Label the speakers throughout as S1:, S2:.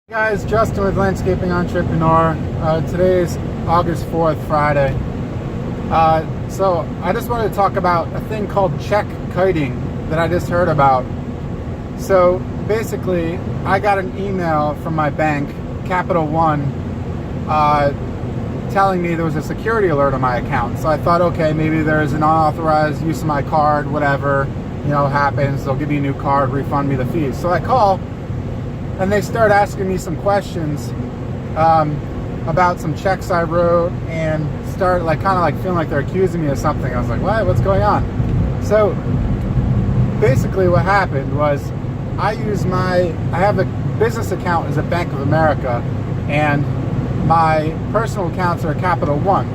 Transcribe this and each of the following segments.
S1: Guys, Justin with Landscaping Entrepreneur. Today is August 4th, Friday. So I just wanted to talk about a thing called check kiting that I just heard about. So basically, I got an email from my bank, Capital One, telling me there was a security alert on my account. So I thought, okay, maybe there's an unauthorized use of my card, whatever, happens. They'll give me a new card, refund me the fees. So I call, and they start asking me some questions about some checks I wrote, and start kind of feeling like they're accusing me of something. I was like, what? What's going on? So basically what happened was I have a business account as a Bank of America, and my personal accounts are Capital One.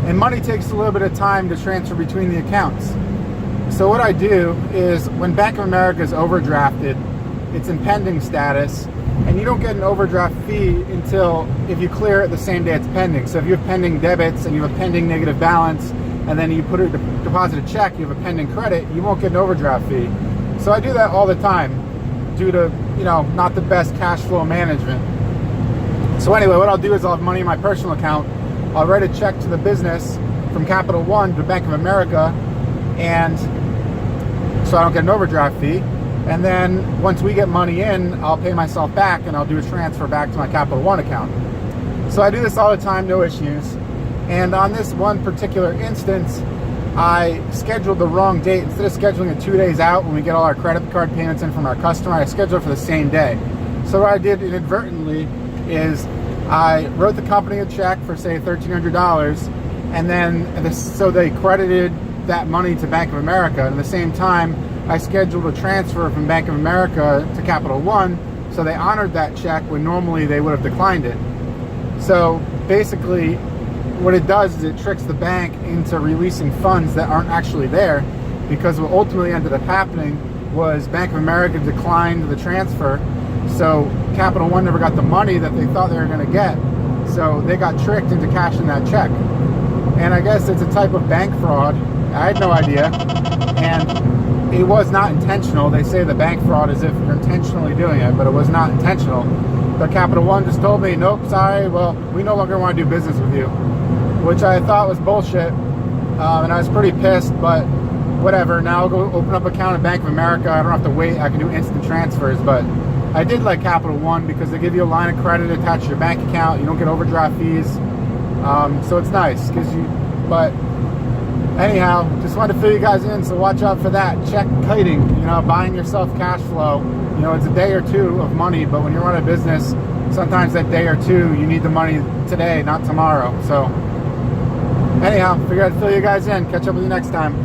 S1: And money takes a little bit of time to transfer between the accounts. So what I do is when Bank of America is overdrafted, it's in pending status, and you don't get an overdraft fee until if you clear it the same day it's pending. So if you have pending debits and you have a pending negative balance, and then you deposit a check, you have a pending credit, you won't get an overdraft fee. So I do that all the time due to, not the best cash flow management. So anyway, what I'll do is I'll have money in my personal account, I'll write a check to the business from Capital One to Bank of America, and so I don't get an overdraft fee. And then once we get money in, I'll pay myself back and I'll do a transfer back to my Capital One account. So I do this all the time, no issues. And on this one particular instance, I scheduled the wrong date. Instead of scheduling it 2 days out when we get all our credit card payments in from our customer, I scheduled it for the same day. So what I did inadvertently is I wrote the company a check for, say, $1,300, and then so they credited that money to Bank of America. And at the same time, I scheduled a transfer from Bank of America to Capital One, so they honored that check when normally they would have declined it. So basically, what it does is it tricks the bank into releasing funds that aren't actually there, because what ultimately ended up happening was Bank of America declined the transfer, so Capital One never got the money that they thought they were going to get. So they got tricked into cashing that check. And I guess it's a type of bank fraud. I had no idea. And it was not intentional. They say the bank fraud is if you're intentionally doing it, but it was not intentional. But Capital One just told me, nope, sorry, well, we no longer want to do business with you, which I thought was bullshit. And I was pretty pissed, but whatever. Now I'll go open up an account at Bank of America. I don't have to wait. I can do instant transfers. But I did like Capital One because they give you a line of credit attached to your bank account. You don't get overdraft fees. So it's nice. But anyhow, just wanted to fill you guys in, so watch out for that. Check kiting, buying yourself cash flow. It's a day or two of money, but when you run a business, sometimes that day or two, you need the money today, not tomorrow. So anyhow, figured I'd fill you guys in. Catch up with you next time.